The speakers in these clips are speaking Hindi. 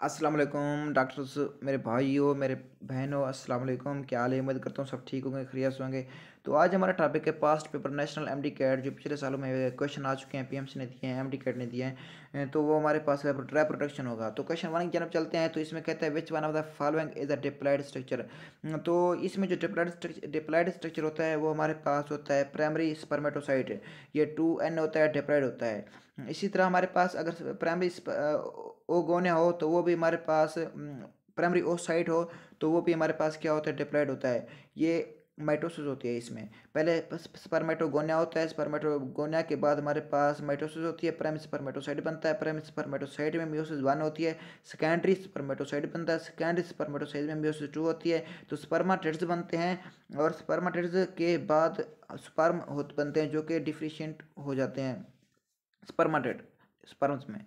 अस्सलाम वालेकुम मेरे भाइयों मेरे बहनों अस्सलाम वालेकुम। क्या हाल है? उम्मीद करता हूँ सब ठीक होंगे, खैरियत से होंगे। तो आज हमारा टॉपिक है past paper national MDCAT, जो पिछले सालों में क्वेश्चन आ चुके हैं, पीएमसी ने दिए हैं, एमडी कैट ने दिए हैं। तो वो हमारे पास रिप्रोडक्शन होगा। तो क्वेश्चन वन की तरफ चलते हैं। तो इसमें कहता है which one of the following is a diploid structure. तो इसमें जो डिप्लॉयड स्ट्रक्चर होता है वो हमारे पास होता है प्राइमरी स्पर्मेटोसाइट। ये 2N होता है, डिप्लॉयड होता है। इसी तरह हमारे पास अगर प्राइमरी ओगोनिया हो तो वो भी हमारे पास प्राइमरी ओसाइट हो तो वो भी हमारे पास क्या होता है, डिप्लॉयड होता है। ये माइटोसिस होती है। इसमें पहले स्पर्मेटोगोनिया होता है, स्पर्मेटोगोनिया के बाद हमारे पास माइटोसिस होती है, प्राइमरी स्पर्मेटोसाइट बनता है, प्राइमरी स्पर्मेटोसाइट में मियोसिस वन होती है, सेकेंडरी स्पर्मेटोसाइट बनता है, सेकेंडरी स्पर्मेटोसाइट में मियोसिस टू होती है। तो स्पर्माटिड्स बनते हैं और स्पर्माटिड्स के बाद स्पर्म बनते हैं जो कि डिफिशिएंट हो जाते हैं स्पर्माटिड स्पर्म्स में।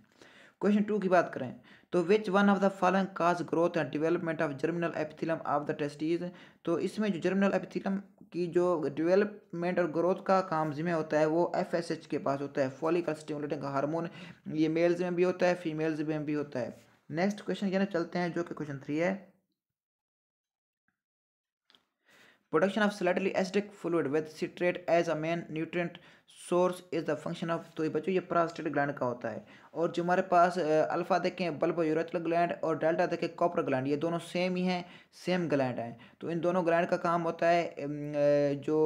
क्वेश्चन टू की बात करें तो विच one of the following cause growth and development of germinal epithelium of the testis. तो इसमें जो जर्मिनल एपिथेलियम की जो डेवलपमेंट और ग्रोथ का काम जिम्मे होता है वो एफएसएच के पास होता है, फॉलिकल स्टिमुलेटिंग हार्मोन। ये मेल्स में भी होता है, फीमेल्स में भी होता है। नेक्स्ट क्वेश्चन की तरफ चलते हैं जो कि क्वेश्चन थ्री है। Production of slightly acidic fluid with citrate as a main nutrient source is the function of। तो ये बच्चों ये प्रोस्टेट ग्लैंड का होता है। और जो हमारे पास अल्फा देखें बल्बो यूरेथ्रल ग्लैंड और डेल्टा देखें कॉपर ग्लैंड, ये दोनों सेम ही हैं, सेम ग्लैंड हैं। तो इन दोनों ग्लैंड का काम होता है जो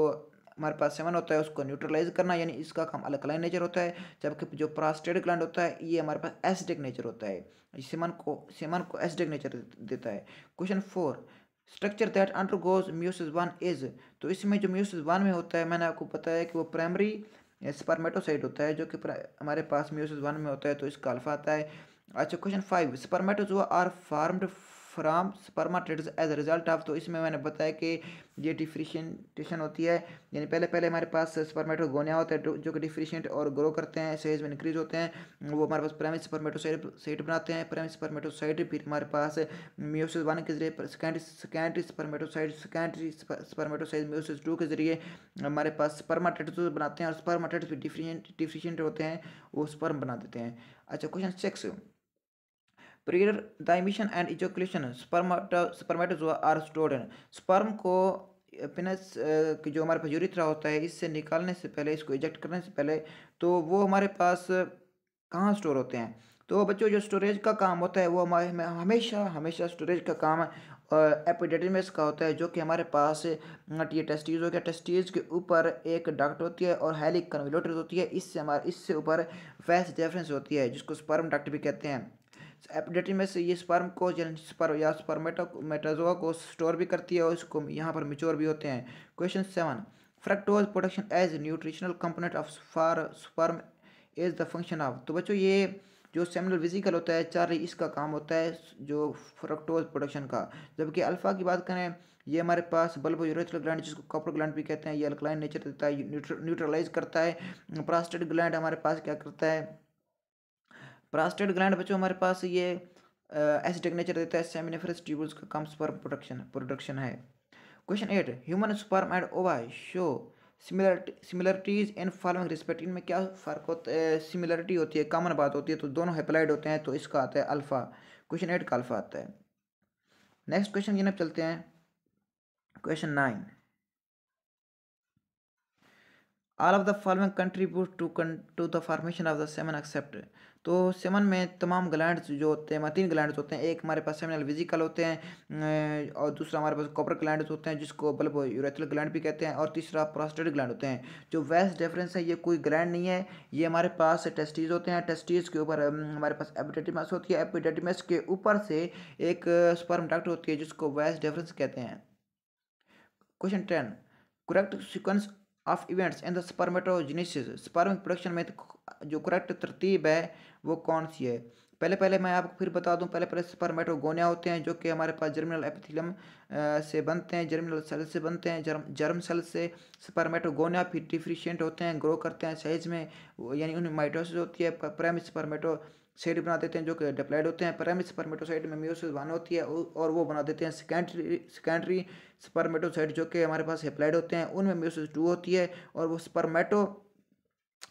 हमारे पास सेवन होता है उसको न्यूट्रलाइज करना, यानी इसका काम अल्कलाइन नेचर होता है। जबकि जो प्रोस्टेट ग्लैंड होता है ये हमारे पास एसिडिक नेचर होता है। सेमन को एसिडिक नेचर देता है। Question four, structure that undergoes meiosis one is. तो इसमें जो म्यूसिस वन में होता है मैंने आपको बताया कि वो प्राइमरी स्पर्मेटोसाइट होता है जो कि हमारे पास म्यूसिस वन में होता है, तो इसका अल्फा आता है। अच्छा question five, spermatozoa are formed from spermatids as a result of. तो इसमें मैंने बताया कि ये डिफरेंशिएशन होती है, यानी पहले पहले हमारे पास स्पर्मेटोगोनिया होता है जो कि डिफरेंशिएट और ग्रो करते हैं, साइज में इंक्रीज होते हैं। वो हमारे पास प्राइमरी स्पर्मेटोसाइट बनाते हैं, प्राइमरी स्पर्मेटोसाइट फिर हमारे पास मियोसिस वन के जरिए सेकेंडरी स्पर्मेटोसाइट मियोसिस टू के जरिए हमारे पास स्पर्माटिड्स बनाते हैं, और स्पर्माटिड्स भी डिफिशिएंट होते हैं, वो स्पर्म बना देते हैं। अच्छा question six, prior the emission and ejaculation spermatozoa are stored in. Sperm को पेनिस की जो हमारे पास यूरिथ्रा होता है इससे निकालने से पहले, इसको इजेक्ट करने से पहले, तो वो हमारे पास कहाँ स्टोर होते हैं। तो बच्चों जो स्टोरेज का काम होता है वो हमारे में हमेशा हमेशा स्टोरेज का काम एपिडेडिमिस का होता है, जो कि हमारे पास ये टेस्टीज हो गया, टेस्टीज के ऊपर एक डक्ट होती है और हेलिक कन्वोल्यूटर होती है, इससे ऊपर वैस डिफरेंस होती है जिसको स्पर्म डक्ट भी कहते हैं। एपिडेडिमिस ये स्पर्म को या स्पर्मेटोमेटाजोआ को स्टोर भी करती है और इसको यहाँ पर मिच्योर भी होते हैं। Question seven, fructose production as nutritional component of for sperm is the function of. तो बच्चों ये जो सेमिनल वेसिकल होता है चार, इसका काम होता है जो फ्रक्टोज प्रोडक्शन का। जबकि अल्फा की बात करें, ये हमारे पास बल्बो यूरेथ्रल ग्लैंड जिसको कॉपर ग्लैंड भी कहते हैं, ये अल्कलाइन नेचर देता है, न्यूट्रलाइज करता है। प्रोस्टेट ग्लैंड हमारे पास क्या करता है, प्रोस्टेट ग्लैंड बच्चों हमारे पास ये एसिडिक नेचर देता है, सेमिनिफरस ट्यूबल्स का काम स्पर्म प्रोडक्शन है। Question eight, human sperm and ova show similarities in following respect. इनमें क्या फ़र्क होता है, सिमिलरिटी होती है, कॉमन बात होती है, तो दोनों हेप्लाइड होते हैं, तो इसका आता है अल्फ़ा। क्वेश्चन एट का अल्फ़ा आता है। नेक्स्ट क्वेश्चन की तरफ चलते हैं। Question nine, all of the following contribute to the formation of the semen except. तो सेमन में तमाम ग्लैंड्स जो होते हैं, तीन ग्लैंड्स होते हैं। एक हमारे पास सेमिनल वेसिकल होते हैं, और दूसरा हमारे पास कॉपर ग्लैंड्स होते हैं जिसको बल्बो यूरेथ्रल ग्लैंड भी कहते हैं, और तीसरा प्रोस्टेट ग्लैंड होते हैं। जो वेस्ट डिफरेंस है ये कोई ग्लैंड नहीं है, ये हमारे पास टेस्टीज होते हैं। टेस्टीज के ऊपर हमारे पास एपिडेडिमस होती है, एपिडेडिमस के ऊपर से एक स्पर्म डक्ट होती है जिसको वेस्ट डिफरेंस कहते हैं। Question ten, correct sequence of events in the spermatogenesis. Sperm production में जो करेक्ट तरतीब है वो कौन सी है। पहले पहले मैं आपको फिर बता दूं, पहले पहले स्पर्मेटोगोनिया होते हैं जो कि हमारे पास जर्मिनल एपिथेलियम से बनते हैं, जर्मिनल सेल से बनते हैं, जर्म सेल से। स्पर्मेटोगोनिया फिर डिफरेंशिएट होते हैं, ग्रो करते हैं साइज में, यानी उनमें माइटोसिस होती है। प्राइमरी स्पर्मेटोसाइट बना देते हैं जो कि डिप्लॉयड होते हैं। प्राइमरी स्पर्मेटोसाइट में मियोसिस वन होती है और वो बना देते हैं सेकेंडरी स्पर्मेटोसाइट जो कि हमारे पास हेप्लाइड होते हैं, उनमें मियोसिस टू होती है और वो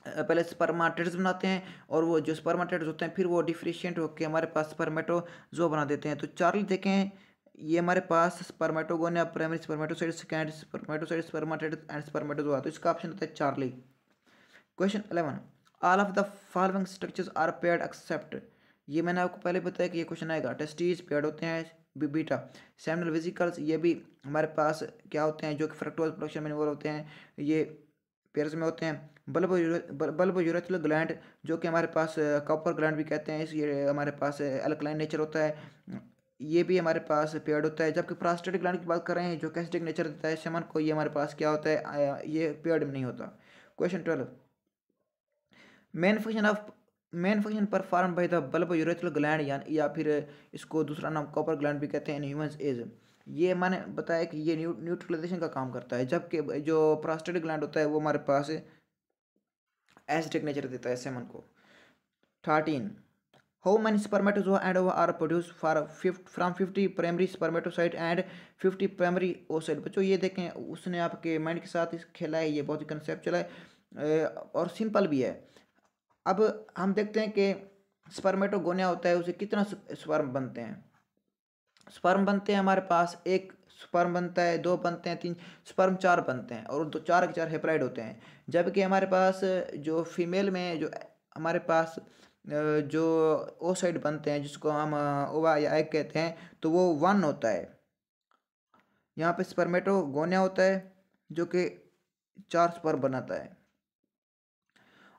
पहले स्पर्माटिड्स बनाते हैं और वो जो स्पर्माटिड्स होते हैं फिर वो डिफरेंशिएट होकर हमारे पास स्पर्मेटोजोआ बना देते हैं। तो चार्ली देखें, ये हमारे पास spermatogonia, primary spermatocyte, secondary spermatocyte, spermatids and spermatozoa. तो इसका ऑप्शन होता है Charlie. Question 11, all of the following structures are paired except. ये मैंने आपको पहले बताया कि ये क्वेश्चन आएगा। टेस्टीज पेयर्ड होते हैं बीटा। सेमिनल वेसिकल्स ये भी हमारे पास क्या होते हैं, जो कि फ्रक्टोज प्रोडक्शन में इन्वॉल्व होते हैं, ये पेयर्स में होते हैं। बल्ब यूरेथ्रल ग्लैंड जो कि हमारे पास कॉपर ग्लैंड भी कहते हैं, इस ये हमारे पास एल्कलाइन नेचर होता है, ये भी हमारे पास पेयर्ड होता है। जबकि प्रोस्टेटिक ग्लैंड की बात कर रहे हैं जो कैस्टिक नेचर देता है सेमन को, ये हमारे पास क्या होता है, ये पेयर्ड नहीं होता। Question 12, main function of main function perform by the bulb urethral gland या फिर इसको दूसरा नाम कॉपर ग्लैंड भी कहते हैं इन ह्यूमंस इज। ये मैंने बताया कि ये न्यूट्रलाइजेशन का काम करता है, जबकि जो प्रोस्टेटिक ग्लैंड होता है वो हमारे पास एसिडिक नेचर देता है सेमन को। 13, how many spermatozoa and ova are produce for from 50 primary spermatocyte and 50 primary oocyte. बच्चों ये देखें, उसने आपके माइंड के साथ खेला है, ये बहुत ही कंसेप्चुअल है और सिंपल भी है। अब हम देखते हैं कि स्पर्मेटोगोनिया होता है, उसे कितना स्पर्म बनते हैं। स्पर्म बनते हैं हमारे पास, एक स्पर्म बनता है, दो बनते हैं, तीन स्पर्म, चार बनते हैं और दो चार के चार हेप्लाइड होते हैं। जबकि हमारे पास जो फीमेल में जो हमारे पास जो ओसाइड बनते हैं जिसको हम ओवा या एग कहते हैं, तो वो वन होता है। यहाँ पे स्पर्मेटोगोनिया होता है जो कि चार स्पर्म बनाता है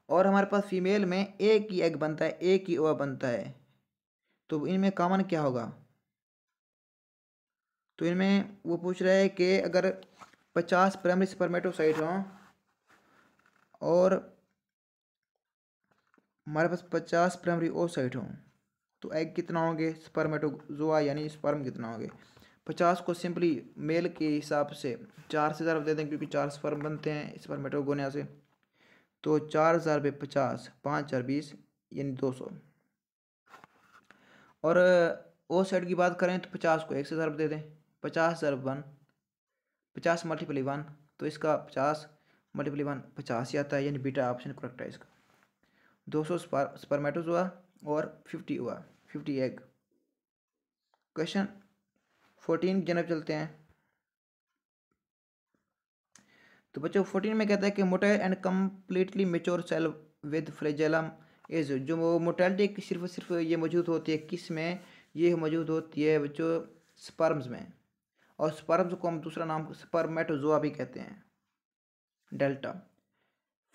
और हमारे पास फीमेल में एक ही एग बनता है, एक ही ओवा बनता है। तो इनमें कॉमन क्या होगा? तो इनमें वो पूछ रहा है कि अगर 50 प्राइमरी स्पर्मेटोसाइट हों और हमारे पास 50 प्राइमरी ओसाइट हों, तो एग कितना होंगे स्पर्मेटोजोआ यानी स्पर्म कितना होंगे? 50 को सिंपली मेल के हिसाब से 4 से ज़रूर दे दें क्योंकि 4 स्पर्म बनते हैं स्पर्मेटोगोनिया से। तो 4000 पे 50, 5000 20 यानी 200। और ओ साइड की बात करें तो 50 को 1 से ज़रूर दे दें, 50,000 1, 50 मल्टीप्लाई 1, तो इसका 50 मल्टीप्लाई 1 50 ही आता है, यानी बीटा ऑप्शन करेक्ट है इसका। 200 स्पर्मेटोजोआ और 50 हुआ 50 एग। क्वेश्चन 14 की जनब चलते हैं। तो बच्चों 14 में कहता है कि motile and completely mature cell with flagellum is. जो मोटालिटी सिर्फ ये मौजूद होती है किस में? ये मौजूद होती है बच्चों स्पर्म्स में, और स्पर्म्स को हम दूसरा नाम स्पर्मेटोजोआ भी कहते हैं। Delta,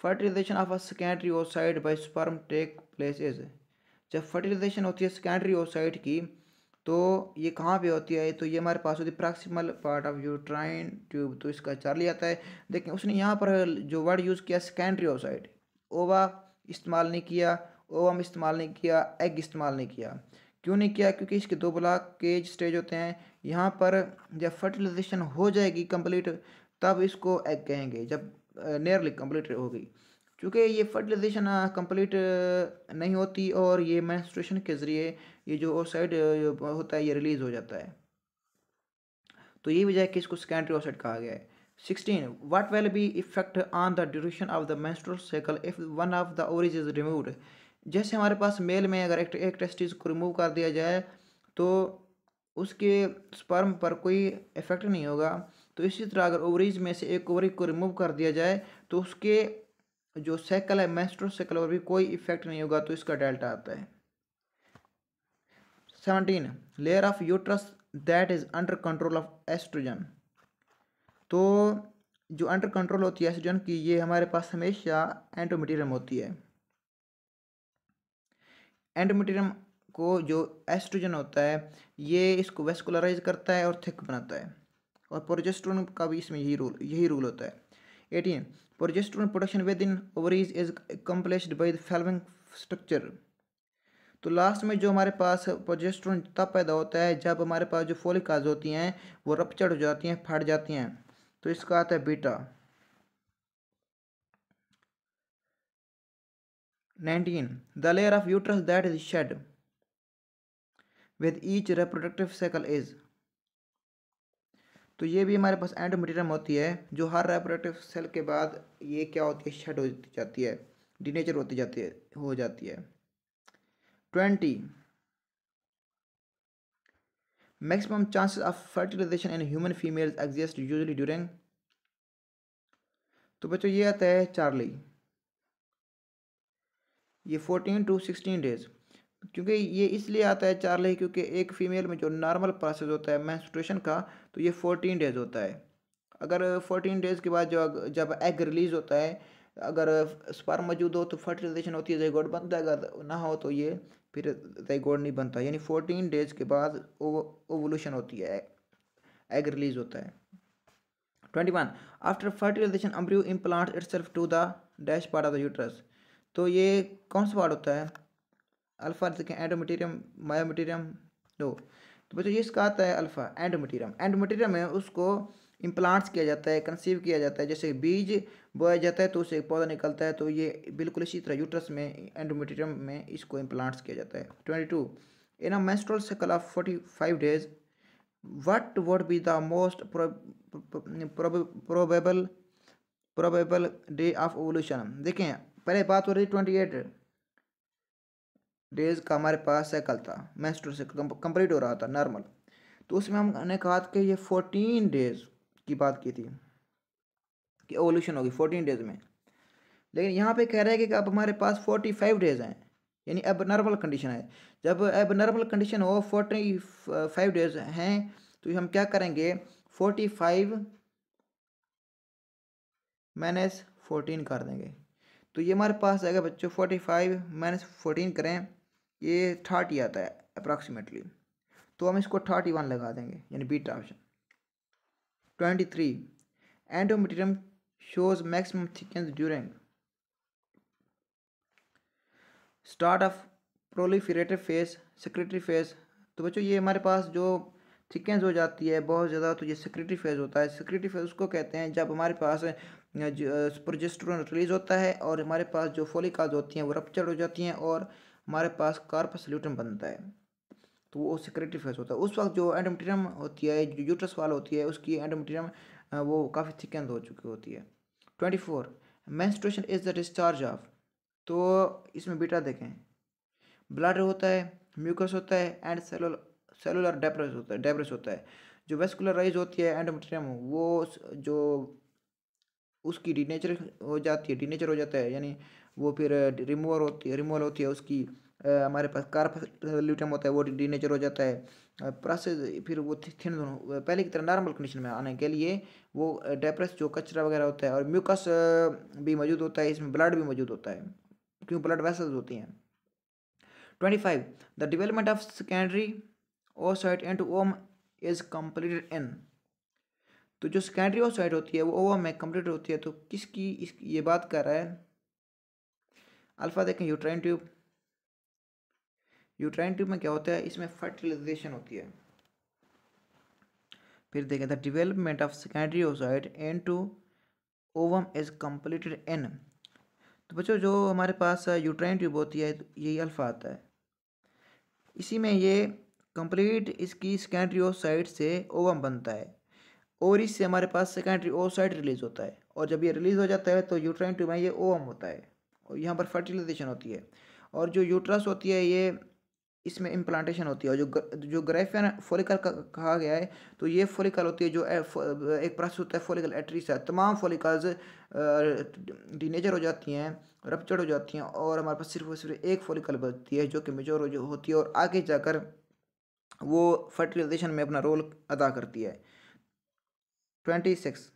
fertilization of a secondary oocyte by sperm take place is. जब फर्टिलाइजेशन होती है सेकेंडरी ओसाइट की, तो ये कहाँ पे होती है? तो ये हमारे पास होती है proximal part of uterine tube, तो इसका चार्ली आता है। देखिए उसने यहाँ पर जो वर्ड यूज़ किया सेकेंडरी ओसाइट, ओवा इस्तेमाल नहीं किया, ओवम इस्तेमाल नहीं किया, एग इस्तेमाल नहीं किया। क्यों नहीं किया? क्योंकि इसके दो ब्लॉकेज स्टेज होते हैं। यहाँ पर जब फर्टिलाइजेशन हो जाएगी कंप्लीट, तब इसको एग कहेंगे, जब नियरली कंप्लीट होगी। क्योंकि ये फर्टिलाइजेशन कंप्लीट नहीं होती और ये मेंस्ट्रुएशन के ज़रिए ये जो ओसाइड होता है ये रिलीज हो जाता है, तो ये वजह है कि इसको सेकेंडरी ओसाइड कहा गया है। 16, what will be effect on the duration of the menstrual cycle if one of the ovaries is removed. जैसे हमारे पास मेल में अगर एक टेस्टिस को रिमूव कर दिया जाए तो उसके स्पर्म पर कोई इफेक्ट नहीं होगा। तो इसी तरह अगर ओवरीज में से एक ओवरी को रिमूव कर दिया जाए तो उसके जो साइकिल है मेंस्ट्रुअल साइकिल पर भी कोई इफेक्ट नहीं होगा, तो इसका डेल्टा आता है। 17, layer of uterus that is under control of oestrogen. तो जो अंडर कंट्रोल होती है एस्ट्रोजन की, ये हमारे पास हमेशा एंडोमेट्रियम होती है। एंडोमेट्रियम को जो एस्ट्रोजन होता है ये इसको वेस्कुलराइज करता है और थिक बनाता है, और प्रोजेस्टेरोन का भी इसमें यही रूल होता है। 18, progesterone production with in ovaries is accomplished by the following structure. तो लास्ट में जो हमारे पास प्रोजेस्टेरोन तब पैदा होता है जब हमारे पास जो फोलिकल्स होती हैं वो रप्चर हो जाती हैं, फट जाती हैं, तो इसका आता है beta. 19, the layer of uterus that is shed with each reproductive cycle is. तो ये भी हमारे पास एंडोमेट्रियम होती है जो हर रिप्रोडक्टिव सेल के बाद ये क्या होती है, शेड हो जाती है। डीनेचर होती जाती है, हो जाती है। 20 maximum chances of fertilization in human females exist usually during. तो बच्चों ये आता है चार्ली, ये 14 to 16 डेज। क्योंकि ये इसलिए आता है चार्ली क्योंकि एक फीमेल में जो नॉर्मल प्रोसेस होता है मेंस्ट्रुएशन का, तो ये 14 डेज होता है। अगर 14 डेज के बाद जो जब एग रिलीज होता है, अगर स्पर्म मौजूद हो तो फर्टिलाइजेशन होती है, ज़ाइगोट बनता है, अगर ना हो तो ये फिर ज़ाइगोट नहीं बनता। यानी 14 डेज के बाद ओवुलेशन होती है, एग रिलीज होता है। 21 after fertilization embryo implant itself to the dash part of the uterus. तो ये कौन सा पार्ट होता है? अल्फा देखें, एंडोमेटेरियम, मायोमेटेरियम, नो। तो बच्चों ये इसका आता है अल्फा एंडोमेटेरियम। एंडोमेटेरियम में उसको इम्प्लांट्स किया जाता है, कंसीव किया जाता है। जैसे बीज बोया जाता है तो उससे एक पौधा निकलता है, तो ये बिल्कुल इसी तरह यूट्रस में एंडोमेटेरियम में इसको इम्प्लांट्स किया जाता है। 22 in a menstrual cycle of 45 days what would be the most probable day of ovulation. देखें, पहले बात हो रही 28 डेज का हमारे पास साइकिल था, मेंस्ट्रुअल साइकिल कंप्लीट हो रहा था नॉर्मल। तो उसमें हमने कहा कि ये 14 डेज की बात की थी कि ओवुलेशन होगी 14 डेज में। लेकिन यहाँ पे कह रहा है कि अब हमारे पास 45 डेज हैं, यानी अब नॉर्मल कंडीशन है। जब अब नॉर्मल कंडीशन हो 45 डेज हैं, तो हम क्या करेंगे, 45 माइनस 14 कर देंगे। तो ये हमारे पास आएगा बच्चों 45 माइनस 14 करें, ये 30 आता है अप्रॉक्सीमेटली। तो हम इसको 31 लगा देंगे, यानी beta option. 23 endometrium shows maximum thickness during start of proliferative phase, secretary phase. तो बच्चों ये हमारे पास जो थिकनेस हो जाती है बहुत ज़्यादा, तो ये सेक्रेटरी फेज होता है। सेक्रेटरी फेज उसको कहते हैं जब हमारे पास प्रोजेस्टेरोन रिलीज होता है और हमारे पास जो फोलिकल्स होती हैं वो रप्चर हो जाती हैं और हमारे पास कार्पस ल्यूटेम बनता है, तो वो सेक्रेटरी फेज होता है। उस वक्त जो एंडोमेट्रियम होती है, जो यूट्रस वाल होती है, उसकी एंडोमेट्रियम वो काफ़ी थिकनेस हो चुकी होती है। 24 menstruation is the discharge of. तो इसमें बीटा देखें, ब्लड होता है, म्यूकस होता है एंड सेलुलर डेब्रिस होता है। जो वेस्कुलराइज होती है एंडोमेट्रियम, वो जो उसकी डीनेचर हो जाता है, यानी वो फिर रिमूवल होती है उसकी। हमारे पास कार्पस ल्यूटेम होता है, वो डीनेचर हो जाता है। प्रोसेस फिर वो थिन पहले की तरह नॉर्मल कंडीशन में आने के लिए वो डेप्रेस जो कचरा वगैरह होता है और म्यूकस भी मौजूद होता है, इसमें ब्लड भी मौजूद होता है क्योंकि ब्लड वेसल्स होती हैं। 25 the development of secondary oocyte into ovum is completed in। तो जो सेकेंडरी oocyte होती है वो ओवम में कंप्लीट होती है, तो किसकी ये बात कर रहा है? अल्फा देखें, यूट्राइन ट्यूब। यूट्राइन ट्यूब में क्या होता है, इसमें फर्टिलाइजेशन होती है। फिर देखें the development of secondary oocyte into ovum is completed in। तो बच्चों जो हमारे पास यूट्राइन ट्यूब होती है, तो यही अल्फा आता है, इसी में ये कंप्लीट इसकी सेकेंडरी oocyte से ओवम बनता है और इससे हमारे पास सेकेंडरी oocyte रिलीज होता है। और जब ये रिलीज हो जाता है तो यूट्राइन ट्यूब में ये ओवम होता है और यहाँ पर फर्टिलाइजेशन होती है। और जो यूट्रस होती है ये इसमें इम्प्लांटेशन होती है। और जो ग्राफियन फॉलिकल का कहा गया है, तो ये फॉलिकल होती है जो एक प्रोसेस होता है फॉलिकल एट्रीस है। तमाम फॉलिकल्स डीनेचर हो जाती हैं, रप्चर हो जाती हैं और हमारे पास सिर्फ और सिर्फ एक फॉलिकल बचती है जो कि मेच्योर होती है और आगे जाकर वो फर्टिलाइजेशन में अपना रोल अदा करती है। 26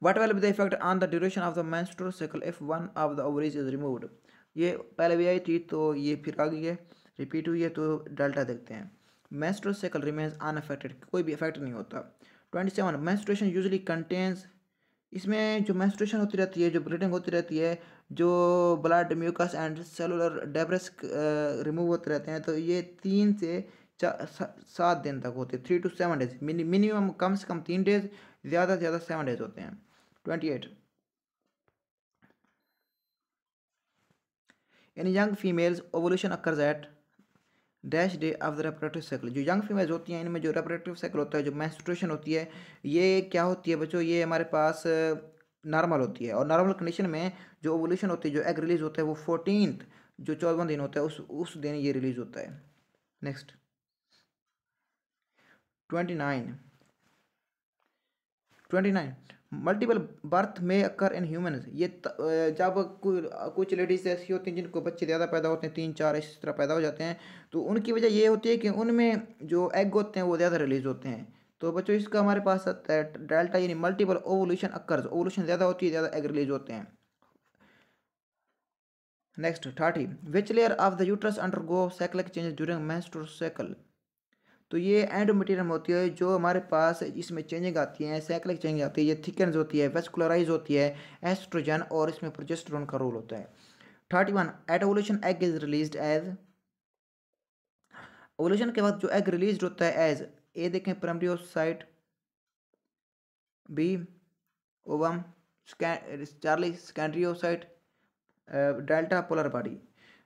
What will be the effect on the duration of the menstrual cycle if one of the ovaries is removed? ये पहले भी आई थी तो ये फिर आ गई है, रिपीट हुई है, तो डेल्टा देखते हैं। menstrual cycle remains unaffected, कोई भी इफेक्ट नहीं होता। 27 menstruation usually contains, इसमें जो menstruation होती रहती है, जो ब्लीडिंग होती रहती है, जो blood mucus and cellular debris remove होते रहते हैं, तो ये 3 से 7 दिन तक होते हैं, 3 to 7 डेज। मिनिमम कम से कम 3 डेज, ज़्यादा से ज़्यादा 7 डेज होते हैं। 28 in young females ovulation occurs at dash day of the reproductive cycle. जो यंग फीमेल्स होती हैं इनमें जो रेप्रोडक्टिव साइकिल होता है, जो मेंस्ट्रुएशन होती है, ये क्या होती है बच्चों, ये हमारे पास नॉर्मल होती है, और नॉर्मल कंडीशन में जो ओवुलेशन होती है, जो एग रिलीज होता है वो 14th, जो 14वां दिन होता है उस दिन ये रिलीज होता है। नेक्स्ट 29 मल्टीपल बर्थ में अकर इन ह्यूमंस। ये जब कुछ लेडीज ऐसी होती हैं जिनको बच्चे ज़्यादा पैदा होते हैं, 3 4 इस तरह पैदा हो जाते हैं, तो उनकी वजह ये होती है कि उनमें जो एग होते हैं वो ज़्यादा रिलीज होते हैं। तो बच्चों इसका हमारे पास आता है डेल्टा, यानी मल्टीपल ओवुलेशन अकर्स, ओवुलेशन ज़्यादा होती है, ज़्यादा एग रिलीज होते हैं। Next 30 which layer of the uterus undergo cyclic change during menstrual cycle. तो ये एंडोमेट्रियम होती है जो हमारे पास इसमें चेंजिंग आती है, साइक्लिक चेंज आती है, ये थिकन्स होती है, वेस्कुलराइज होती है, एस्ट्रोजन और इसमें प्रोजेस्टेरोन का रोल होता है। 31 at ovulation egg is released as. Ovulation के बाद जो एग रिलीज होता है एज, ए देखें primary oocyte, B ovum, Charlie secondary oocyte, delta polar body.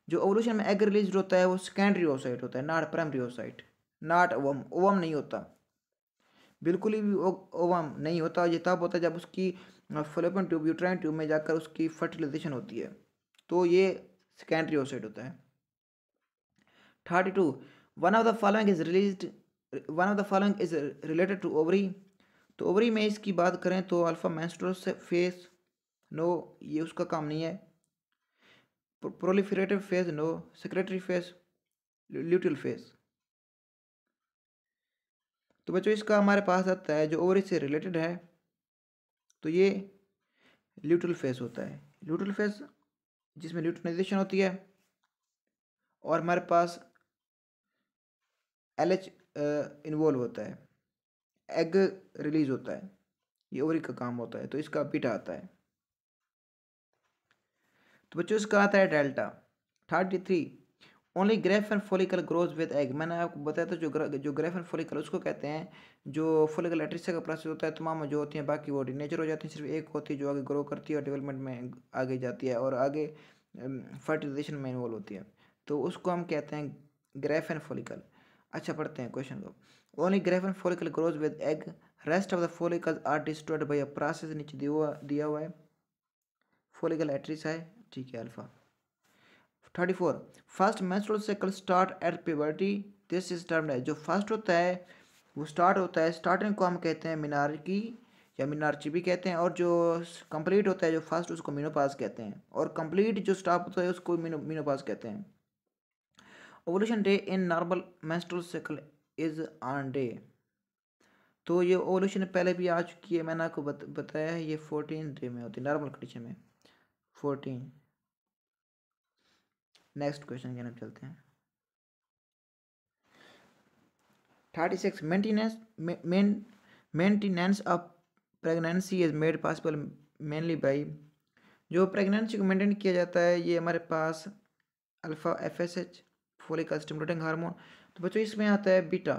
जो ओवुलेशन में एग रिलीज होता है वो सेकेंडरी ओसाइट होता है, not primary oocyte, not ovum. Ovum नहीं होता, बिल्कुल ही भी ओवम नहीं होता। ये तब होता है जब उसकी फलोपियन ट्यूब, यूट्राइन ट्यूब में जाकर उसकी फर्टिलाइजेशन होती है, तो ये सेकेंडरी ओसाइट होता है। 32 one of the following is released, one of the following is related to ovary. तो ओवरी में इसकी बात करें तो अल्फा मेंस्ट्रुअल फेस, नो ये उसका काम नहीं है। Proliferative phase no, secretory phase, luteal phase. तो बच्चों इसका हमारे पास आता है जो ओवरी से रिलेटेड है, तो ये ल्यूटिल फेज होता है। ल्यूटिल फेज जिसमें ल्यूटिनाइजेशन होती है और हमारे पास LH इन्वॉल्व होता है, एग रिलीज होता है, ये ओवरी का काम होता है, तो इसका बीटा आता है। तो बच्चों इसका आता है delta. 33 only graafian follicle grows with egg. मैंने आपको बताया था जो ग्रेफन फॉलिकल उसको कहते हैं जो फॉलिकल एट्रिसिया का प्रोसेस होता है, तमाम जो होती हैं बाकी वो नेचर हो जाती है, सिर्फ एक होती है जो आगे ग्रो करती है और डेवलपमेंट में आगे जाती है और आगे फर्टिलाइजेशन में इन्वॉल्व होती है, तो उसको हम कहते हैं ग्रेफन फॉलिकल। अच्छा पढ़ते हैं क्वेश्चन को। Only graafian follicle grows with egg, rest of the follicles are destroyed by a process, नीचे दिया हुआ है फॉलिकल एट्रिस है, ठीक है alpha. 34 first menstrual cycle start at puberty, this is termed है। जो फर्स्ट होता है वो स्टार्ट होता है, स्टार्टिंग को हम कहते हैं मिनार्की या मिनार्ची भी कहते हैं, और जो कंप्लीट होता है जो फर्स्ट उसको मिनोपाज कहते हैं, और कंप्लीट जो स्टॉप होता है उसको मिनोपाज कहते हैं। Ovulation day in normal menstrual cycle is on day. तो ये ओवुलेशन पहले भी आ चुकी है, मैंने आपको बताया है, ये 14 डे में होती है नॉर्मल कंडीशन में 14। नेक्स्ट क्वेश्चन की तरफ चलते हैं। 36 maintenance of pregnancy is made possible mainly by. जो प्रेगनेंसी को मेंटेन किया जाता है ये हमारे पास alpha FSH follicle stimulating hormone. तो बच्चों इसमें आता है बीटा,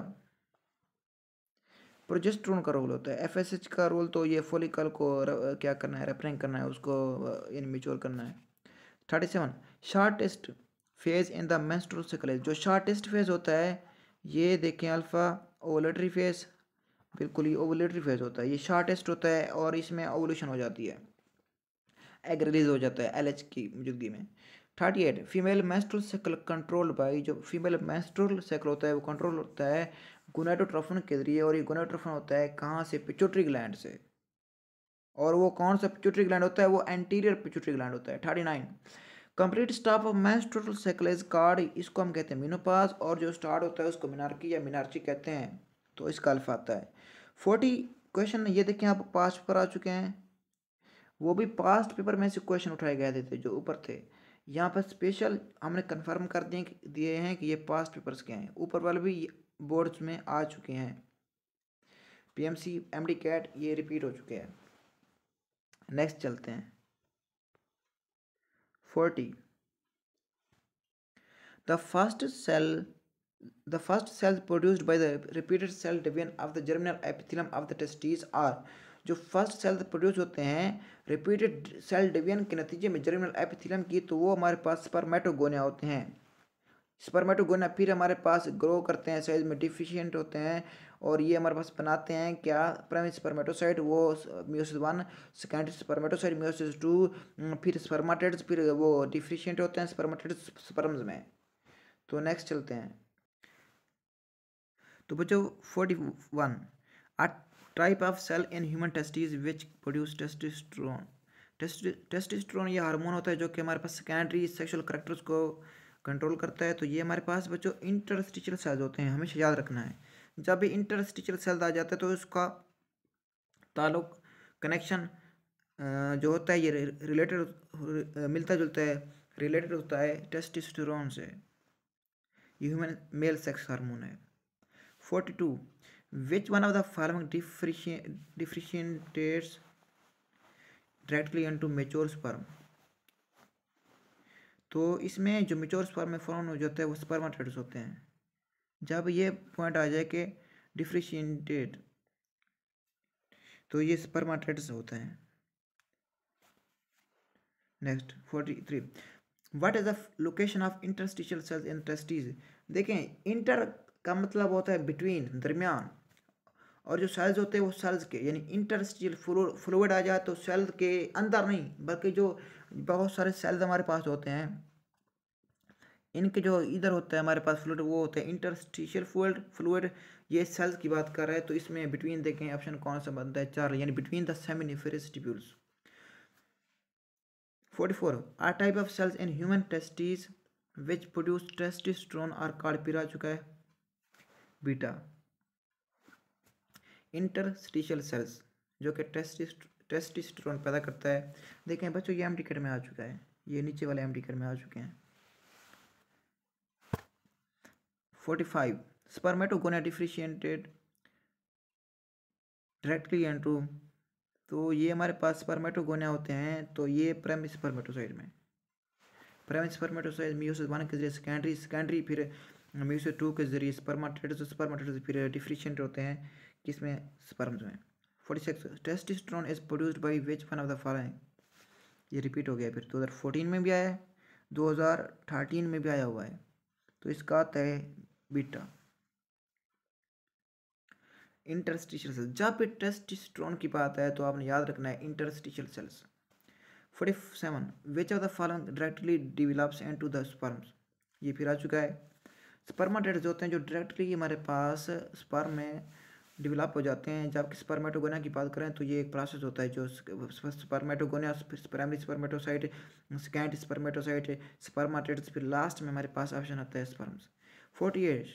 प्रोजेस्टेरोन का रोल होता है। FSH का रोल तो ये फोलिकल को क्या करना है, रेपरिंग करना है, उसको मैच्योर करना है। 37 shortest phase in the menstrual cycle. जो शॉर्टेस्ट फेज होता है ये देखें अल्फा ओवुलेटरी फेज, बिल्कुल ये ओवुलेटरी फेज होता है, ये शॉर्टेस्ट होता है और इसमें ओवुलेशन हो जाती है, एग रिलीज हो जाता है LH की मौजूदगी में। 38 female menstrual cycle control by. जो फीमेल मेंस्ट्रुअल साइकिल होता है वो कंट्रोल होता है गोनाडोट्रोफिन के जरिए, और ये गोनाडोट्रोफिन होता है कहाँ से, पिट्यूटरी ग्लैंड से, और वो कौन सा पिट्यूटरी ग्लैंड होता है, वो एंटीरियर पिट्यूटरी ग्लैंड होता है। 39 complete stop of menstrual cycle is called, इसको हम कहते हैं मिनोपाज, और जो स्टार्ट होता है उसको मिनार्की या मिनार्ची कहते हैं, तो इसका अल्फा आता है। 40 क्वेश्चन ये देखें आप पास्ट पेपर आ चुके हैं, वो भी पास्ट पेपर में से क्वेश्चन उठाए गए थे जो ऊपर थे, यहाँ पर स्पेशल हमने कंफर्म कर दिए हैं कि ये पास्ट पेपर्स के हैं, ऊपर वाले भी बोर्ड्स में आ चुके हैं। PMC MD कैट ये रिपीट हो चुके हैं। नेक्स्ट चलते हैं 40 The first cells produced by the repeated cell division of the germinal epithelium of the testes are। जो फर्स्ट सेल प्रोड्यूस होते हैं रिपीटेड सेल डिवीजन के नतीजे में जर्मिनल एपिथेलियम की, तो वो हमारे पास स्पर्मेटोगोनिया होते हैं। स्पर्मेटोगोनिया फिर हमारे पास ग्रो करते हैं, साइज में डिफिशिएंट होते हैं, और ये हमारे पास बनाते हैं क्या, प्राइमरी स्पर्मेटोसाइट, वो मियोसिस 1, सेकेंडरी स्पर्मेटोसाइट मियोसिस 2, फिर स्पर्माटिड्स, फिर वो डिफिशिएंट होते हैं स्पर्माटिड्स स्पर्म्स में। तो नेक्स्ट चलते हैं। तो बच्चों 41, a type of cell in human testis which produce testosterone. Testosterone ये हार्मोन होता है जो कि हमारे पास सेकेंडरी सेक्सुअल कैरेक्टर्स को कंट्रोल करता है। तो ये हमारे पास बच्चों इंटरस्टिशियल सेल्स होते हैं, हमेशा याद रखना है। जब भी इंटरस्टिशियल सेल्स आ जाता है तो उसका ताल्लुक, कनेक्शन जो होता है ये रिलेटेड, मिलता जुलता है, रिलेटेड होता है टेस्टोस्टेरोन से। ये ह्यूमन मेल सेक्स हार्मोन है। 42, विच one of the following differentiates directly into mature sperm. तो इसमें जो मैच्योर स्पर्म में फॉर्म हो जाता है वो स्पर्माटाइड्स होते हैं। जब ये पॉइंट आ जाए कि डिफरेंशिएटेड, तो ये स्पर्माटाइड्स होते हैं। Next 43, what is the location of interstitial cells in testis. देखें, इंटर का मतलब होता है बिटवीन, दरमियान, और जो सेल्स होते हैं वो सेल्स के, यानी इंटरस्टिशियल फ्लूइड आ जाए तो सेल के अंदर नहीं, बल्कि जो बहुत सारे सेल्स हमारे पास होते हैं इनके जो इधर होता है हमारे पास फ्लूइड, वो होता है इंटरस्टिशियल फ्लूइड। ये सेल्स की बात कर रहा है, तो इसमें बिटवीन देखें ऑप्शन कौन सा बनता है, 4, यानी between the seminiferous tubules. 44, are type of cells in human testis which produce testosterone are called, फिर आ चुका है बीटा। इंटरस्टिशियल सेल्स जो कि टेस्टोस्टेरोन पैदा करता है। देखें बच्चों, ये एम टिकट में आ चुका है, ये नीचे वाले एम टिकट में आ चुके हैं। 45, स्पर्मेटोगोनिया डिफरेंशिएटेड डायरेक्टली इनटू। तो ये हमारे पास स्पर्मेटोगोनिया होते हैं, तो ये प्राइमरी स्पर्मेटोसाइट में, प्राइमरी स्पर्मेटोसाइट मियोसिस 1 के जरिए सेकेंडरी फिर मियोसिस 2 के जरिए स्पर्माटाइड्स फिर डिफरेंशिएट होते हैं किसमें, स्पर्म्स में। 46, testosterone is produced by which one of the following. ये रिपीट हो गया, फिर 2014 में भी आया है, 2013 में भी आया हुआ है। तो इसका आता है बीटा। इंटरस्टिशियल सेल्स, जब भी टेस्टोस्टेरोन की बात है तो आपने याद रखना है interstitial cells. 47, which of the following directly develops into the sperms. ये फिर आ चुका है। स्पर्माटाइड्स होते हैं जो डायरेक्टली हमारे पास स्पर्म में डिवेलप हो जाते हैं। जबकि स्पर्मेटोगोनिया की बात करें तो ये एक प्रोसेस होता है जो spermatogonia, primary spermatocyte, secondary spermatocyte, spermatids, फिर लास्ट में हमारे पास ऑप्शन आता है स्पर्म्स। 48,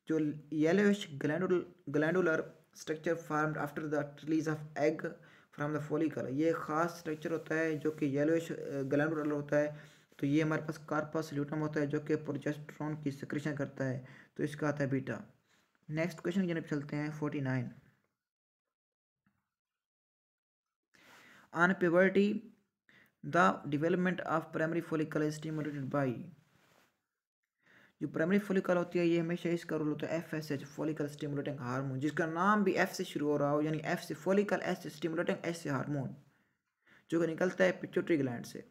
जो yellowish glandular structure formed after the release of egg from the follicle, ये खास स्ट्रक्चर होता है जो कि येलोइश ग्लैंडुलर होता है। तो ये हमारे पास कार्पस ल्यूटम होता है जो कि प्रोजेस्टेरोन की सिक्रीशन करता है। तो इसका आता है बीटा। नेक्स्ट क्वेश्चन की तरफ चलते हैं। 49, on puberty the development of primary follicle is stimulated by. जो प्राइमरी फॉलिकल होती है ये हमेशा इसका रोल होता है FSH, फॉलिकल स्टिमुलेटिंग हार्मोन, जिसका नाम भी F से शुरू हो रहा हो, यानी F से फॉलिकल, S से स्टिमुलेटिंग, S से हार्मोन, जो कि निकलता है पिट्यूटरी ग्लैंड से,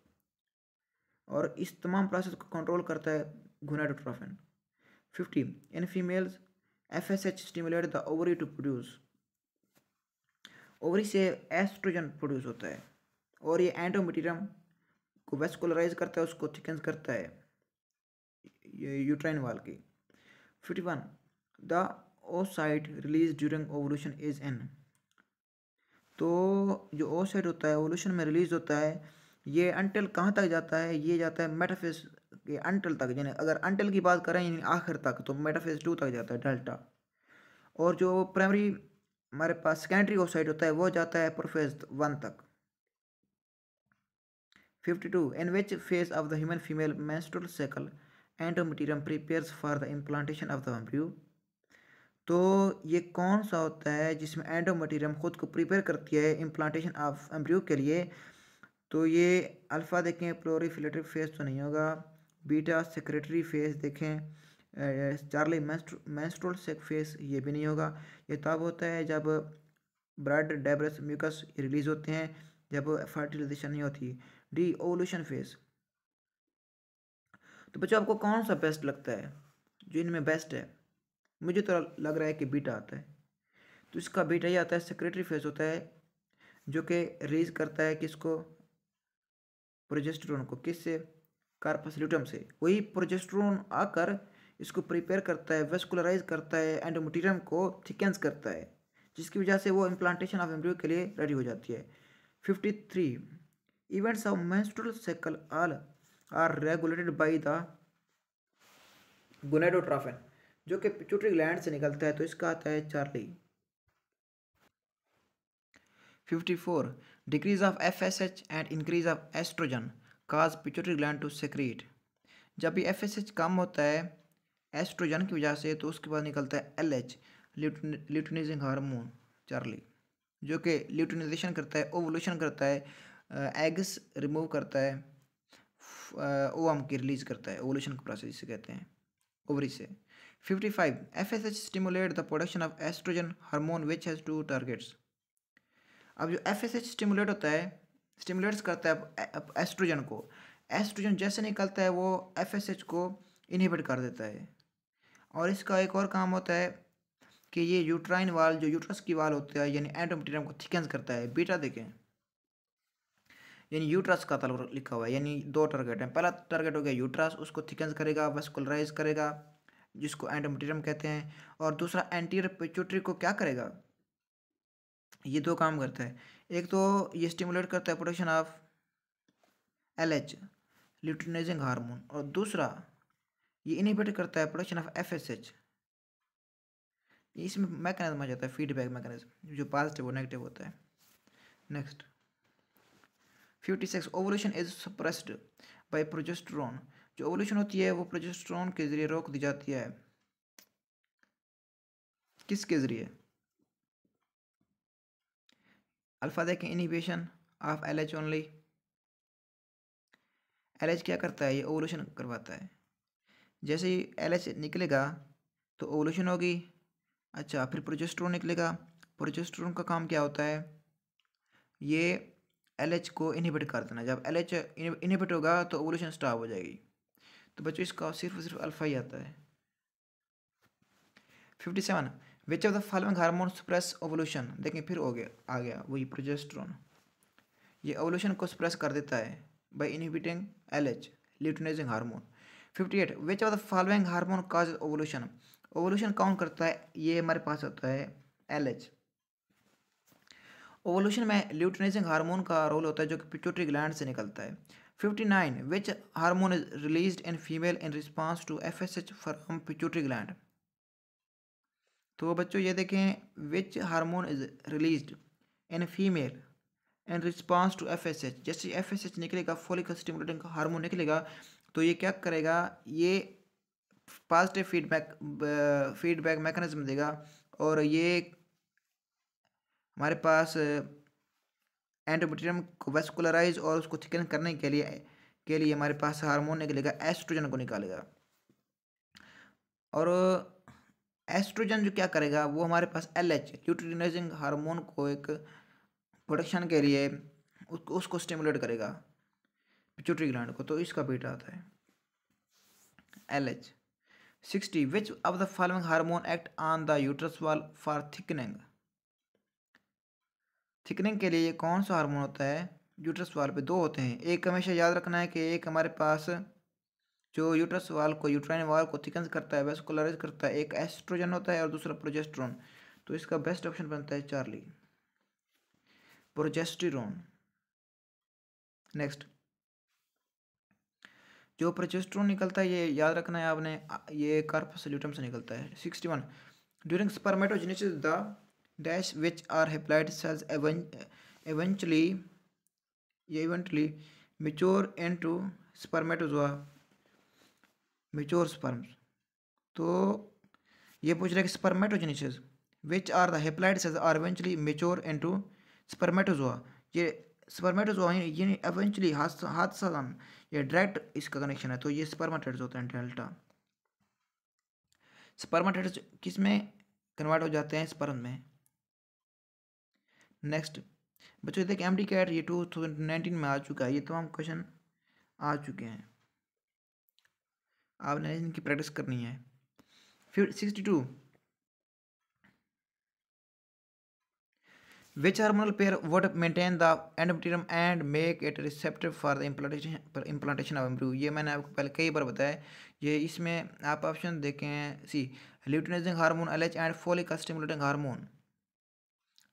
और इस तमाम प्रोसेस को कंट्रोल करता है gonadotrophin. 50, in females FSH stimulate the ovary to produce, ovary से एस्ट्रोजन प्रोड्यूस होता है, और ये एंडोमेट्रियम को वेस्कुलराइज करता है, उसको थिकन करता है यूट्राइन वाल की। 51, the oocyte release during ovulation is in. तो जो oocyte होता है ओवुलेशन में रिलीज होता है, ये अंटल कहाँ तक जाता है, ये जाता है मेटाफेज के अंटल तक, यानी अगर अंटल की बात करें यानी आखिर तक, तो मेटाफेज 2 तक जाता है डेल्टा। और जो प्राइमरी हमारे पास सेकेंडरी oocyte होता है वो जाता है प्रोफेज 1 तक। 52, in which phase of the human female menstrual cycle endometrium prepares for the implantation of the embryo। तो ये कौन सा होता है जिसमें एंडोमेट्रियम खुद को प्रिपेयर करती है इम्प्लांटेशन ऑफ एम्ब्रियो के लिए। तो ये अल्फ़ा देखें प्लोरीफिलेटिव फेज तो नहीं होगा, बीटा सेक्रेटरी फेज देखें, चार्ली मेंस्ट्रुअल फेज ये भी नहीं होगा। ये तब होता है जब ब्लड डेब्रस म्यूकस रिलीज होते हैं, जब फर्टिलाइजेशन नहीं होती। D ovulation phase. तो बच्चों आपको कौन सा बेस्ट लगता है, जो इनमें बेस्ट है? मुझे तो लग रहा है कि बीटा आता है। तो इसका बीटा ये आता है, सेक्रेटरी फेज होता है जो कि रिलीज करता है किसको, प्रोजेस्टेरोन को। किससे? कार्पस ल्यूटम से। वही प्रोजेस्टेरोन आकर इसको प्रिपेयर करता है, वेस्कुलराइज करता है, एंडोमेट्रियम को थिकेंस करता है, जिसकी वजह से वो इम्प्लांटेशन ऑफ एम्ब्रियो के लिए रेडी हो जाती है। 53 events of menstrual cycle all are regulated by the gonadotrophin, जो कि पिट्यूटरी ग्लैंड से निकलता है। तो इसका आता है Charlie. 54 decrease of FSH and increase of estrogen cause pituitary gland to secrete. जब भी FSH कम होता है एस्ट्रोजन की वजह से, तो उसके बाद निकलता है LH, ल्यूटिनाइजिंग हार्मोन चार्ली, जो कि ल्यूटिनाइजेशन करता है, ओवुलेशन करता है, एग्स रिमूव करता है, ओवम की रिलीज करता है, ओवुलेशन का प्रोसेस जिसे कहते हैं, ओवरी से। 55 FSH stimulate the production of estrogen hormone which has two targets. अब जो FSH स्टिमुलेट होता है, स्टिमुलेट्स करता है एस्ट्रोजन को। एस्ट्रोजन जैसे निकलता है वो FSH को इनहिबिट कर देता है। और इसका एक और काम होता है कि ये यूट्राइन वाल, जो यूट्रस की वाल होता है, यानी एंडोमेट्रियम को थिकेंस करता है। बीटा देखें, यानी यूट्रस का ताल्लुक लिखा हुआ है, यानी दो टारगेट हैं। पहला टारगेट हो गया यूट्रस, उसको थिकेंस करेगा, वेस्कुलराइज करेगा, जिसको एंडोमेट्रियम कहते हैं। और दूसरा एंटीरियर पिट्यूटरी को क्या करेगा, ये दो काम करता है। एक तो ये स्टिमुलेट करता है production of LH, luteinizing hormone, और दूसरा ये इनहिबिट करता है प्रोडक्शन ऑफ FSH। इसमें मैकेनिज्म आ जाता है, फीडबैक मैकेनिज्म, जो पॉजिटिव और नेगेटिव होता है। Next 56 ovulation is suppressed bye progesterone. जो ओवुलेशन होती है वो प्रोजेस्टेरोन के जरिए रोक दी जाती है। किसके जरिए? अल्फा देखें, inhibition of LH only. LH क्या करता है, ये ओवुलेशन करवाता है। जैसे ही LH निकलेगा तो ओवुलेशन होगी। अच्छा, फिर प्रोजेस्टेरोन निकलेगा। प्रोजेस्टेरोन का काम क्या होता है, ये LH को इनहिबिट कर देना। जब LH इनहिबिट होगा तो ओवुलेशन स्टॉप हो जाएगी। तो बच्चों इसका सिर्फ अल्फा ही आता है। 57 विच of the following hormone suppress ovulation. देखें फिर हो गया, आ गया वही प्रोजेस्टेरोन। ये ओवुलेशन को सप्रेस कर देता है by inhibiting LH, luteinizing hormone. 58 which of the following hormone cause ovulation. Ovulation कौन करता है, ये हमारे पास होता है LH। ओवुलेशन में ल्यूटिनाइजिंग हार्मोन का रोल होता है, जो कि पिट्यूटरी ग्लैंड से निकलता है। 59 which hormone is released in female in response to FSH from pituitary gland. तो बच्चों ये देखें, which hormone is released in female in response to FSH। जैसे FSH निकलेगा, फॉलिकल स्टिमुलेटिंग हार्मोन निकलेगा, तो ये क्या करेगा, ये पॉजिटिव फीडबैक मैकेनिज्म देगा। और ये हमारे पास एंडोमेट्रियम को वेस्कुलराइज और उसको थिकन करने के लिए हमारे पास हार्मोन निकलेगा, एस्ट्रोजन को निकालेगा। और एस्ट्रोजन जो क्या करेगा, वो हमारे पास LH, ल्यूटिनाइजिंग हार्मोन को एक प्रोडक्शन के लिए उसको स्टिमुलेट करेगा, पिट्यूटरी ग्लैंड को। तो इसका बीटा आता है LH। 60 which of the following hormone act on the uterus wall for thickening. Thickening के लिए कौन सा हार्मोन होता है, यूट्रस वॉल पे दो होते हैं। एक हमेशा याद रखना है कि एक हमारे पास जो यूट्रस वॉल को, यूट्राइन वॉल को थिकन करता है, वेस्कुलराइज करता है, एक एस्ट्रोजन होता है और दूसरा प्रोजेस्टेरोन। तो इसका बेस्ट ऑप्शन बनता है चार्ली, प्रोजेस्टेरोन। नेक्स्ट, जो प्रोजेस्टेरोन निकलता है ये याद रखना है आपने, ये कार्पस ल्यूटम से निकलता है। 61 during spermatogenesis the dash which are haploid cells eventually mature into spermatozoa, mature sperms। तो ये पूछ रहा है कि spermatogenesis which are the haploid cells are eventually mature into spermatozoa। ये स्पर्मेटोजोआ ये eventually हाथ साथ ये डायरेक्ट इसका कनेक्शन है। तो ये स्पर्मेटाइड्स होते हैं, डेल्टा। स्पर्मेटाइड्स किस में कन्वर्ट हो जाते हैं, स्पर्म में। नेक्स्ट बच्चों देखिए, एमडी कैट ये 2019 में आ चुका है, ये तमाम क्वेश्चन आ चुके हैं। आपने इनकी प्रैक्टिस करनी है। फिर 62, which hormonal pair would maintain the endometrium and make it receptive for the implantation of embryo? ये मैंने आपको पहले कई बार बताया। ये इसमें आप ऑप्शन देखें, C luteinizing hormone LH and follicle stimulating hormone,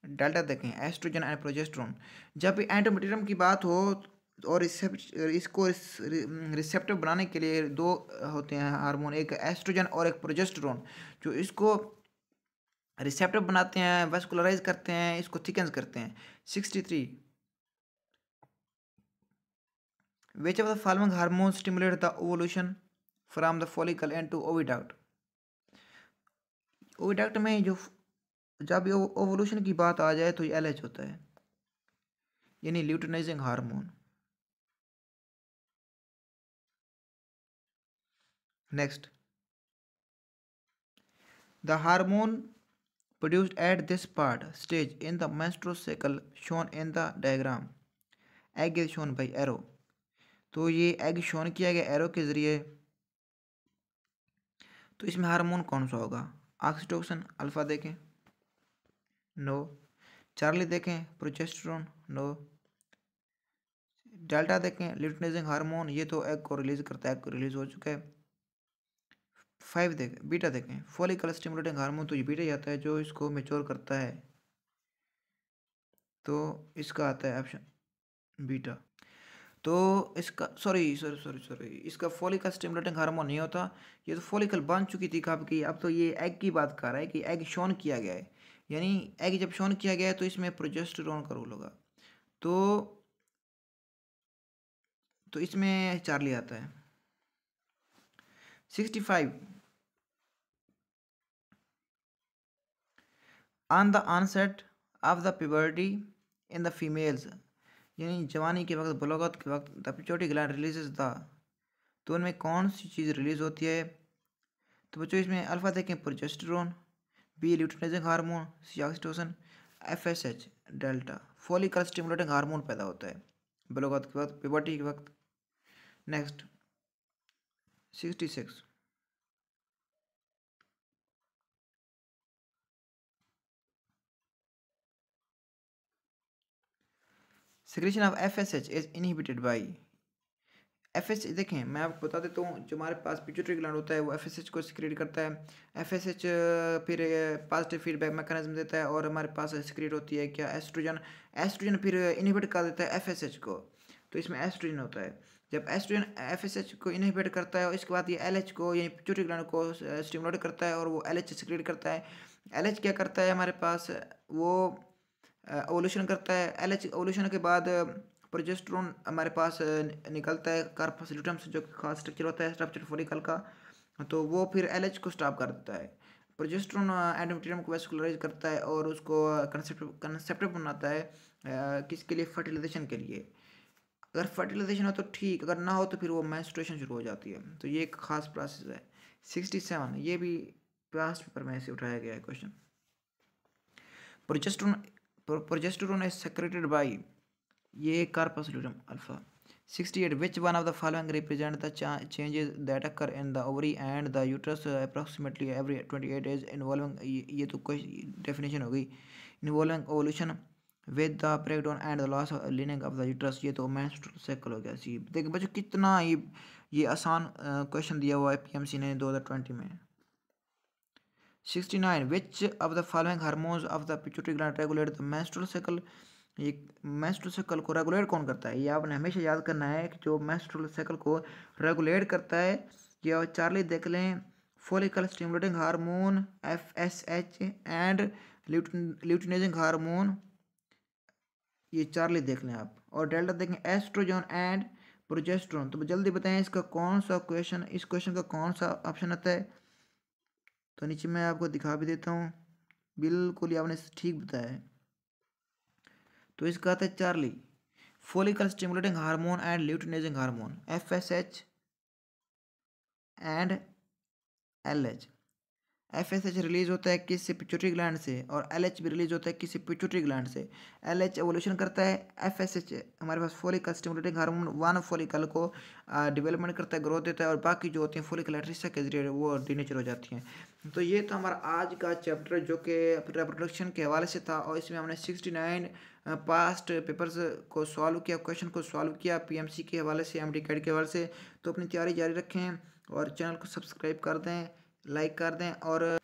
delta देखें एस्ट्रोजन एंड प्रोजेस्टेरोन। जब भी एंडोमेट्रियम की बात हो और इसको रिसेप्टिव बनाने के लिए दो होते हैं हार्मोन, एक एस्ट्रोजन और एक प्रोजेस्टेरोन, जो इसको रिसेप्टर बनाते हैं, वेस्कुलराइज करते हैं, इसको थिकन्स करते हैं। 63, which of the following hormone stimulate the ovulation from the follicle and to oviduct? Oviduct में जो जब ये ओवुलेशन की बात आ जाए तो ये एलएच होता है, यानी luteinizing hormone. Next, the hormone produced at this part stage in the menstrual cycle shown in the diagram, egg is shown by arrow। तो ये एग शोन किया गया एरो के ज़रिए। तो इसमें हार्मोन कौन सा होगा? ऑक्सीटोसिन अल्फा देखें, नो। चार्ली देखें, प्रोजेस्टेरोन, नो। डेल्टा देखें, ल्यूटिनाइजिंग हार्मोन, ये तो एग को रिलीज करता है, एग को रिलीज हो चुका है। 5 देखें, बीटा देखें, फॉलिकल स्टिमुलेटिंग हार्मोन, तो ये बीटा ही आता है जो इसको मेच्योर करता है, तो इसका आता है ऑप्शन बीटा। तो इसका सॉरी इसका फॉलिकल स्टिमुलेटिंग हार्मोन नहीं होता, ये तो फॉलिकल बन चुकी थी कब की। अब तो ये एग की बात कर रहा है कि एग शोन किया गया है, यानी एग जब शोन किया गया है तो इसमें प्रोजेस्टेरोन का रोल होगा। तो इसमें चार्ली आता है। 65, on the onset of the puberty in the females, यानी जवानी के वक्त, बलोगत के वक्त, the pituitary gland releases the, तो उनमें कौन सी चीज़ रिलीज होती है? तो बच्चों इसमें अल्फा देखें, progesterone, B luteinizing hormone, C oxytocin, FSH delta, follicle stimulating hormone पैदा होता है बलोगत के वक्त, प्यूबर्टी के वक्त। Next 66, secretion of FSH is inhibited by. FSH देखें, मैं आपको बता देता हूँ, जो हमारे पास पिट्यूटरी ग्लैंड होता है वो एफएसएच को सिक्रेट करता है। एफएसएच फिर पॉजिटिव फीडबैक मैकेनिज्म देता है और हमारे पास सिक्रेट होती है क्या? एस्ट्रोजन। एस्ट्रोजन फिर इनहिबिट कर देता है एफएसएच को, तो इसमें एस्ट्रोजन होता है। जब एस्ट्रोजन एफएसएच को इनहिबिट करता है, इसके बाद ये एलएच को यानी पिट्यूटरी ग्लैंड को स्टिमुलेट करता है और वो एलएच सिक्रेट करता है। एलएच क्या करता है हमारे पास, वो ओवुलेशन करता है। एलएच ओवुलेशन के बाद प्रोजेस्टेरोन हमारे पास निकलता है कार्पस ल्यूटेम से, जो खास स्ट्रक्चर होता है स्ट्रक्चर फॉलिकल का, तो वो फिर एलएच को स्टॉप कर देता है। प्रोजेस्टेरोन एंडोमेट्रियम को वेस्कुलराइज करता है और उसको कंसेप्टिव बनाता है, किसके लिए? फर्टिलाइजेशन के लिए। अगर फर्टिलाइजेशन हो तो ठीक, अगर ना हो तो फिर वो मेंस्ट्रुएशन शुरू हो जाती है, तो ये एक खास प्रोसेस है। 67, ये भी पास्ट पेपर में से उठाया गया है question. Progesterone is secreted by, ये corpus luteum alpha. 68, which one of the following represent the changes that occur in the ovary and the uterus approximately every 28 days involving, ये तो कोई डेफिनेशन हो गई, involving ovulation with the breakdown and the loss of lining of the uterus, ये तो मेंस्ट्रुअल साइकिल हो गया। सी देखिए बच्चों कितना ये आसान क्वेश्चन दिया हुआ है पीएमसी ने 2020 में। 69, विच of the following hormones of the pituitary gland regulate the menstrual cycle, ये मेंस्ट्रुअल साइकिल को रेगुलेट कौन करता है? ये आपने हमेशा याद करना है कि जो मेंस्ट्रुअल साइकिल को रेगुलेट करता है, ये चार्ली देख लें, follicle stimulating hormone FSH and luteinizing hormone, ये चार्ली देख लें आप, और डेल्टा देखें एस्ट्रोजन एंड प्रोजेस्टेरोन। तो जल्दी बताएं इसका कौन सा क्वेश्चन, इस क्वेश्चन का कौन सा ऑप्शन आता है? तो नीचे मैं आपको दिखा भी देता हूँ, बिल्कुल ही आपने ठीक बताया है। तो इसका आता है Charlie, follicle stimulating hormone and luteinizing hormone FSH and LH. FSH release होता है किस पिट्यूटरी ग्लैंड से, और एलएच भी रिलीज होता है किस पिट्यूटरी ग्लैंड से। एलएच एवोल्यूशन करता है, एफएसएच हमारे पास follicle stimulating hormone one follicle को डेवलपमेंट करता है, ग्रोथ देता है, और बाकी जो होती हैं फॉलिकल एट्रिसा के जरिए वो डीनेचर हो जाती हैं। तो ये तो हमारा आज का चैप्टर जो कि रिप्रोडक्शन के हवाले से था, और इसमें हमने 69 पास्ट पेपर्स को सॉल्व किया, क्वेश्चन को सॉल्व किया पीएमसी के हवाले से, एमडी कैड के हवाले से। तो अपनी तैयारी जारी रखें और चैनल को सब्सक्राइब कर दें, लाइक कर दें, और